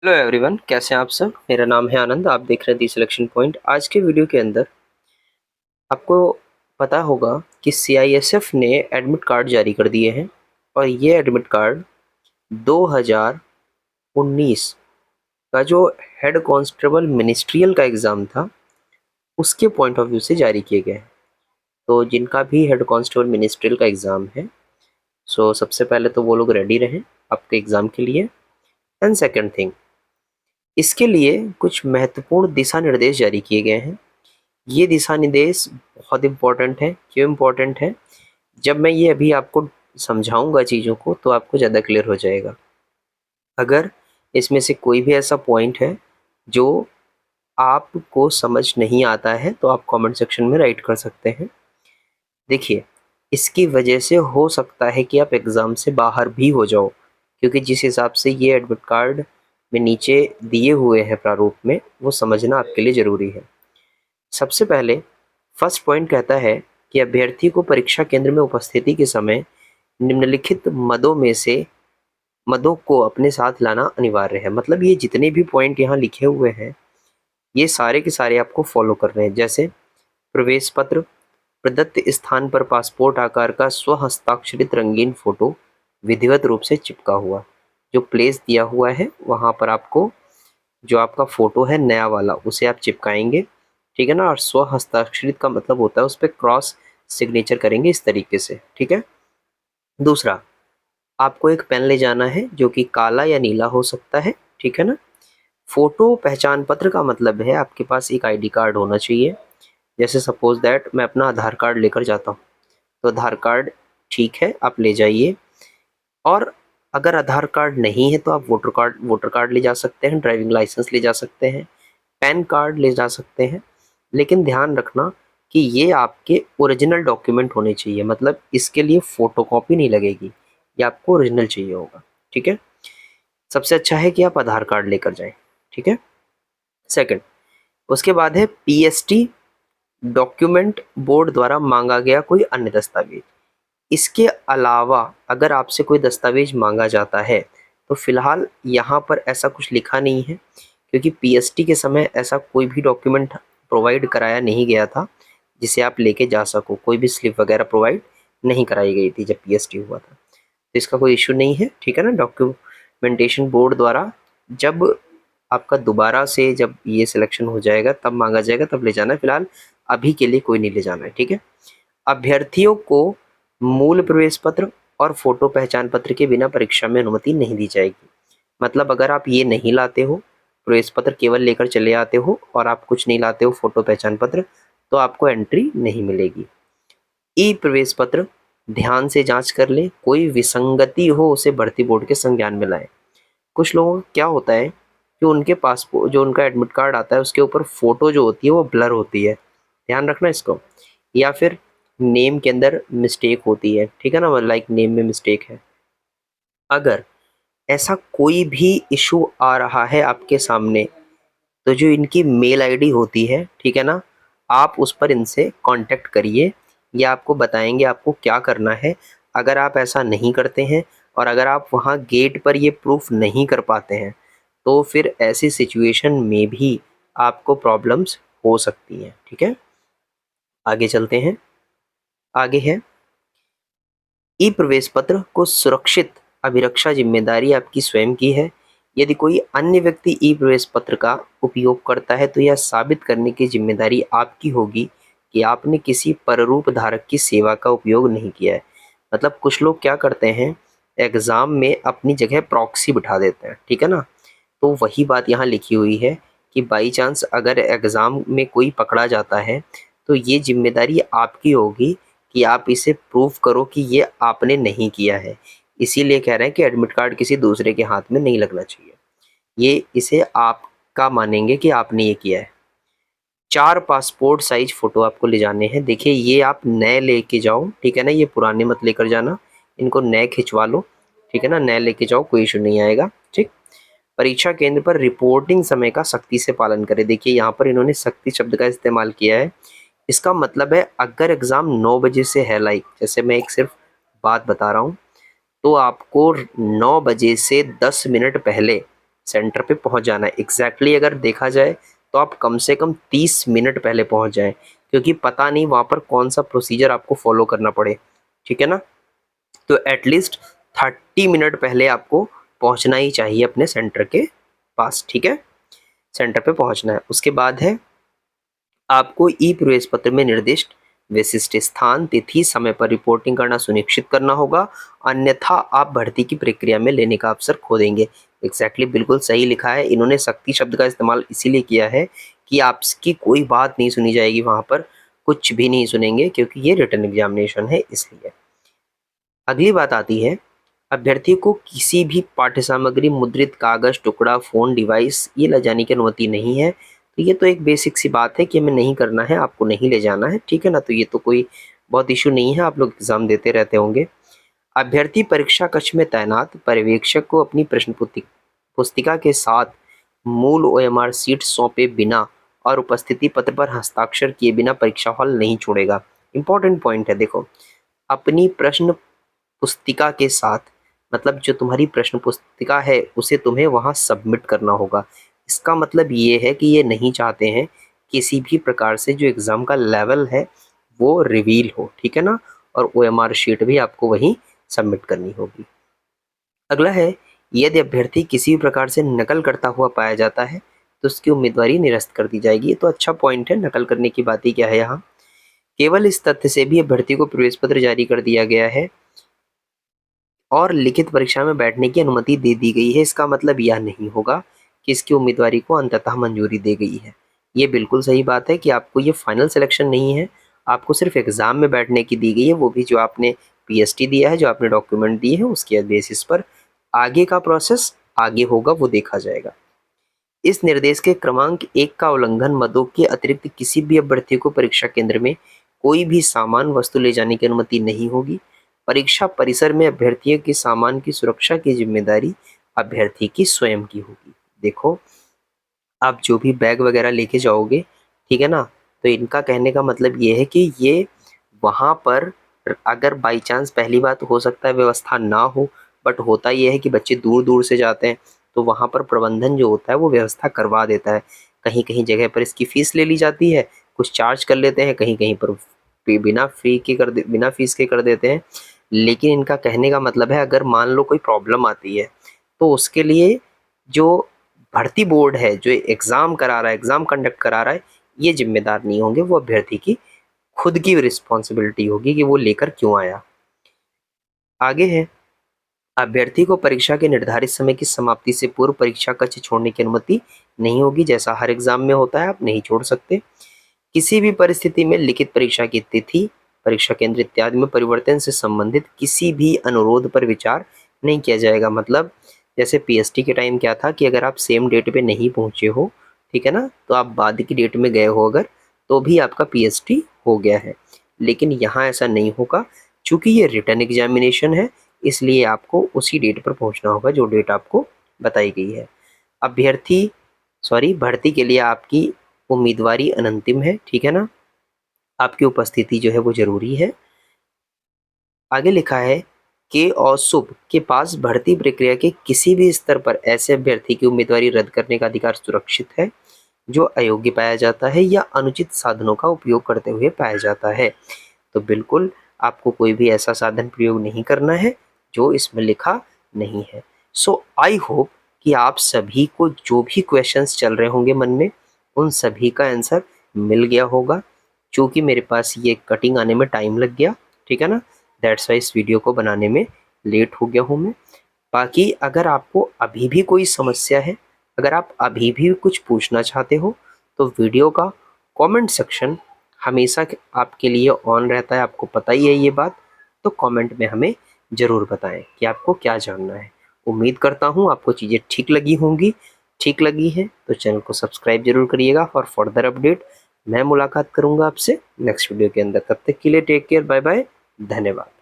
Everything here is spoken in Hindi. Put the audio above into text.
हेलो एवरीवन, कैसे हैं आप सब। मेरा नाम है आनंद। आप देख रहे हैं दी सिलेक्शन पॉइंट। आज के वीडियो के अंदर आपको पता होगा कि सीआईएसएफ ने एडमिट कार्ड जारी कर दिए हैं और ये एडमिट कार्ड 2019 का जो हेड कांस्टेबल मिनिस्ट्रियल का एग्ज़ाम था उसके पॉइंट ऑफ व्यू से जारी किए गए हैं। तो जिनका भी हेड कांस्टेबल मिनिस्ट्रियल का एग्ज़ाम है, सो सबसे पहले तो वो लोग रेडी रहें आपके एग्ज़ाम के लिए। एंड सेकेंड थिंग, इसके लिए कुछ महत्वपूर्ण दिशा निर्देश जारी किए गए हैं। ये दिशा निर्देश बहुत इम्पोर्टेंट है। क्यों इम्पोर्टेंट है? जब मैं ये अभी आपको समझाऊंगा चीज़ों को तो आपको ज़्यादा क्लियर हो जाएगा। अगर इसमें से कोई भी ऐसा पॉइंट है जो आपको समझ नहीं आता है तो आप कमेंट सेक्शन में राइट कर सकते हैं। देखिए, इसकी वजह से हो सकता है कि आप एग्ज़ाम से बाहर भी हो जाओ, क्योंकि जिस हिसाब से ये एडमिट कार्ड में नीचे दिए हुए हैं प्रारूप में, वो समझना आपके लिए ज़रूरी है। सबसे पहले फर्स्ट पॉइंट कहता है कि अभ्यर्थी को परीक्षा केंद्र में उपस्थिति के समय निम्नलिखित मदों को अपने साथ लाना अनिवार्य है। मतलब ये जितने भी पॉइंट यहाँ लिखे हुए हैं ये सारे के सारे आपको फॉलो कर रहे हैं। जैसे प्रवेश पत्र, प्रदत्त स्थान पर पासपोर्ट आकार का स्वहस्ताक्षरित रंगीन फोटो विधिवत रूप से चिपका हुआ। जो प्लेस दिया हुआ है वहाँ पर आपको जो आपका फ़ोटो है नया वाला उसे आप चिपकाएंगे, ठीक है ना। और स्व हस्ताक्षरित का मतलब होता है उस पर क्रॉस सिग्नेचर करेंगे इस तरीके से, ठीक है। दूसरा, आपको एक पेन ले जाना है जो कि काला या नीला हो सकता है, ठीक है ना। फोटो पहचान पत्र का मतलब है आपके पास एक आईडी कार्ड होना चाहिए। जैसे सपोज दैट मैं अपना आधार कार्ड लेकर जाता हूँ, तो आधार कार्ड ठीक है, आप ले जाइए। और अगर आधार कार्ड नहीं है तो आप वोटर कार्ड ले जा सकते हैं, ड्राइविंग लाइसेंस ले जा सकते हैं, पैन कार्ड ले जा सकते हैं। लेकिन ध्यान रखना कि ये आपके ओरिजिनल डॉक्यूमेंट होने चाहिए। मतलब इसके लिए फ़ोटोकॉपी नहीं लगेगी, ये आपको ओरिजिनल चाहिए होगा, ठीक है। सबसे अच्छा है कि आप आधार कार्ड लेकर जाएं, ठीक है। सेकंड, उसके बाद है पीएसटी डॉक्यूमेंट बोर्ड द्वारा मांगा गया कोई अन्य दस्तावेज। इसके अलावा अगर आपसे कोई दस्तावेज मांगा जाता है तो फिलहाल यहाँ पर ऐसा कुछ लिखा नहीं है, क्योंकि पीएसटी के समय ऐसा कोई भी डॉक्यूमेंट प्रोवाइड कराया नहीं गया था जिसे आप लेके जा सको। कोई भी स्लिप वगैरह प्रोवाइड नहीं कराई गई थी जब पीएसटी हुआ था, तो इसका कोई इशू नहीं है, ठीक है ना। डॉक्यूमेंटेशन बोर्ड द्वारा जब आपका दोबारा से जब ये सिलेक्शन हो जाएगा तब मांगा जाएगा, तब ले जाना है। फिलहाल अभी के लिए कोई नहीं ले जाना है, ठीक है। अभ्यर्थियों को मूल प्रवेश पत्र और फोटो पहचान पत्र के बिना परीक्षा में अनुमति नहीं दी जाएगी। मतलब अगर आप ये नहीं लाते हो, प्रवेश पत्र केवल लेकर चले आते हो और आप कुछ नहीं लाते हो फोटो पहचान पत्र, तो आपको एंट्री नहीं मिलेगी। ई प्रवेश पत्र ध्यान से जांच कर लें, कोई विसंगति हो उसे भर्ती बोर्ड के संज्ञान में लाएं। कुछ लोगों का क्या होता है कि उनके पासपोर्ट जो उनका एडमिट कार्ड आता है उसके ऊपर फोटो जो होती है वो ब्लर होती है, ध्यान रखना इसको। या फिर नेम के अंदर मिस्टेक होती है, ठीक है ना, लाइक नेम में मिस्टेक है। अगर ऐसा कोई भी इशू आ रहा है आपके सामने, तो जो इनकी मेल आईडी होती है, ठीक है ना, आप उस पर इनसे कांटेक्ट करिए। ये आपको बताएंगे आपको क्या करना है। अगर आप ऐसा नहीं करते हैं और अगर आप वहाँ गेट पर ये प्रूफ नहीं कर पाते हैं तो फिर ऐसी सिचुएशन में भी आपको प्रॉब्लम्स हो सकती हैं, ठीक है। आगे चलते हैं। आगे है ई प्रवेश पत्र को सुरक्षित अभिरक्षा जिम्मेदारी आपकी स्वयं की है। यदि कोई अन्य व्यक्ति ई प्रवेश पत्र का उपयोग करता है तो यह साबित करने की जिम्मेदारी आपकी होगी कि आपने किसी पररूप धारक की सेवा का उपयोग नहीं किया है। मतलब कुछ लोग क्या करते हैं, एग्ज़ाम में अपनी जगह प्रॉक्सी बिठा देते हैं, ठीक है ना। तो वही बात यहाँ लिखी हुई है कि बाई चांस अगर एग्ज़ाम में कोई पकड़ा जाता है तो ये जिम्मेदारी आपकी होगी कि आप इसे प्रूव करो कि ये आपने नहीं किया है। इसीलिए कह रहे हैं कि एडमिट कार्ड किसी दूसरे के हाथ में नहीं लगना चाहिए। ये इसे आपका मानेंगे कि आपने ये किया है। 4 पासपोर्ट साइज फ़ोटो आपको ले जाने हैं। देखिए ये आप नए लेके जाओ, ठीक है ना, ये पुराने मत लेकर जाना, इनको नए खिंचवा लो, ठीक है ना, नए लेके जाओ, कोई इशू नहीं आएगा, ठीक। परीक्षा केंद्र पर रिपोर्टिंग समय का सख्ती से पालन करें। देखिए यहाँ पर इन्होंने सख्ती शब्द का इस्तेमाल किया है। इसका मतलब है अगर एग्ज़ाम 9 बजे से है, लाइक जैसे मैं एक सिर्फ बात बता रहा हूँ, तो आपको 9 बजे से 10 मिनट पहले सेंटर पे पहुंच जाना है। एग्जैक्टली अगर देखा जाए तो आप कम से कम 30 मिनट पहले पहुंच जाएं, क्योंकि पता नहीं वहाँ पर कौन सा प्रोसीजर आपको फॉलो करना पड़े, ठीक है ना। तो एटलीस्ट 30 मिनट पहले आपको पहुंचना ही चाहिए अपने सेंटर के पास, ठीक है। सेंटर पे पहुंचना है। उसके बाद है आपको ई प्रवेश पत्र में निर्दिष्ट विशिष्ट स्थान, तिथि, समय पर रिपोर्टिंग करना सुनिश्चित करना होगा, अन्यथा आप भर्ती की प्रक्रिया में लेने का अवसर खो देंगे। एग्जैक्टली बिल्कुल सही लिखा है। इन्होंने सख्ती शब्द का इस्तेमाल इसीलिए किया है कि आपकी कोई बात नहीं सुनी जाएगी वहाँ पर, कुछ भी नहीं सुनेंगे, क्योंकि ये रिटन एग्जामिनेशन है इसलिए। अगली बात आती है, अभ्यर्थी को किसी भी पाठ्य सामग्री, मुद्रित कागज, टुकड़ा, फोन, डिवाइस ये ले जाने की अनुमति नहीं है। तो ये तो एक बेसिक सी बात है कि हमें नहीं करना है, आपको नहीं ले जाना है, ठीक है ना। तो ये तो कोई बहुत इशू नहीं है, आप लोग एग्जाम देते रहते होंगे। अभ्यर्थी परीक्षा कक्ष में तैनात पर्यवेक्षक को अपनी प्रश्न पुस्तिका के साथ मूल OMR सीट सौंपे बिना और उपस्थिति पत्र पर हस्ताक्षर किए बिना परीक्षा हॉल नहीं छोड़ेगा। इंपॉर्टेंट पॉइंट है, देखो, अपनी प्रश्न पुस्तिका के साथ मतलब जो तुम्हारी प्रश्न पुस्तिका है उसे तुम्हें वहाँ सबमिट करना होगा। इसका मतलब ये है कि ये नहीं चाहते हैं किसी भी प्रकार से जो एग्ज़ाम का लेवल है वो रिवील हो, ठीक है ना। और OMR शीट भी आपको वहीं सबमिट करनी होगी। अगला है, यदि अभ्यर्थी किसी भी प्रकार से नकल करता हुआ पाया जाता है तो उसकी उम्मीदवारी निरस्त कर दी जाएगी। ये तो अच्छा पॉइंट है, नकल करने की बात ही क्या है यहाँ। केवल इस तथ्य से भी अभ्यर्थी को प्रवेश पत्र जारी कर दिया गया है और लिखित परीक्षा में बैठने की अनुमति दे दी गई है, इसका मतलब यह नहीं होगा कि इसकी उम्मीदवारी को अंततः मंजूरी दे गई है। ये बिल्कुल सही बात है कि आपको ये फाइनल सिलेक्शन नहीं है, आपको सिर्फ एग्ज़ाम में बैठने की दी गई है, वो भी जो आपने PST दिया है, जो आपने डॉक्यूमेंट दिए हैं उसके बेसिस पर। आगे का प्रोसेस आगे होगा, वो देखा जाएगा। इस निर्देश के क्रमांक 1 का उल्लंघन मदों के अतिरिक्त किसी भी अभ्यर्थी को परीक्षा केंद्र में कोई भी सामान वस्तु ले जाने की अनुमति नहीं होगी। परीक्षा परिसर में अभ्यर्थियों के सामान की सुरक्षा की जिम्मेदारी अभ्यर्थी की स्वयं की होगी। देखो, आप जो भी बैग वगैरह लेके जाओगे, ठीक है ना, तो इनका कहने का मतलब ये है कि ये वहाँ पर अगर बाई चांस, पहली बात हो सकता है व्यवस्था ना हो, बट होता ये है कि बच्चे दूर दूर से जाते हैं तो वहाँ पर प्रबंधन जो होता है वो व्यवस्था करवा देता है। कहीं कहीं जगह पर इसकी फ़ीस ले ली जाती है, कुछ चार्ज कर लेते हैं, कहीं कहीं पर बिना फीस के कर देते हैं। लेकिन इनका कहने का मतलब है अगर मान लो कोई प्रॉब्लम आती है तो उसके लिए जो भर्ती बोर्ड है, जो एग्ज़ाम करा रहा है, एग्ज़ाम कंडक्ट करा रहा है, ये जिम्मेदार नहीं होंगे, वो अभ्यर्थी की खुद की रिस्पॉन्सिबिलिटी होगी कि वो लेकर क्यों आया। आगे है, अभ्यर्थी को परीक्षा के निर्धारित समय की समाप्ति से पूर्व परीक्षा कक्ष छोड़ने की अनुमति नहीं होगी। जैसा हर एग्जाम में होता है, आप नहीं छोड़ सकते। किसी भी परिस्थिति में लिखित परीक्षा की तिथि, परीक्षा केंद्र इत्यादि में परिवर्तन से संबंधित किसी भी अनुरोध पर विचार नहीं किया जाएगा। मतलब जैसे PST के टाइम क्या था कि अगर आप सेम डेट पे नहीं पहुंचे हो, ठीक है ना, तो आप बाद की डेट में गए हो अगर, तो भी आपका PST हो गया है। लेकिन यहाँ ऐसा नहीं होगा, चूँकि ये रिटन एग्जामिनेशन है, इसलिए आपको उसी डेट पर पहुंचना होगा जो डेट आपको बताई गई है। भर्ती के लिए आपकी उम्मीदवारी अनंतिम है, ठीक है ना, आपकी उपस्थिति जो है वो जरूरी है। आगे लिखा है, के और शुभ के पास भर्ती प्रक्रिया के किसी भी स्तर पर ऐसे अभ्यर्थी की उम्मीदवारी रद्द करने का अधिकार सुरक्षित है जो अयोग्य पाया जाता है या अनुचित साधनों का उपयोग करते हुए पाया जाता है। तो बिल्कुल आपको कोई भी ऐसा साधन प्रयोग नहीं करना है जो इसमें लिखा नहीं है। सो आई होप कि आप सभी को जो भी क्वेश्चंस चल रहे होंगे मन में, उन सभी का आंसर मिल गया होगा। क्योंकि मेरे पास ये कटिंग आने में टाइम लग गया, ठीक है ना, दैट्स वाई इस वीडियो को बनाने में लेट हो गया हूँ मैं। बाकी अगर आपको अभी भी कोई समस्या है, अगर आप अभी भी कुछ पूछना चाहते हो, तो वीडियो का कमेंट सेक्शन हमेशा आपके लिए ऑन रहता है, आपको पता ही है ये बात। तो कमेंट में हमें ज़रूर बताएं कि आपको क्या जानना है। उम्मीद करता हूँ आपको चीज़ें ठीक लगी होंगी। ठीक लगी है तो चैनल को सब्सक्राइब जरूर करिएगा फॉर फर्दर अपडेट। मैं मुलाकात करूँगा आपसे नेक्स्ट वीडियो के अंदर। तब तक के लिए टेक केयर, बाय बाय, धन्यवाद।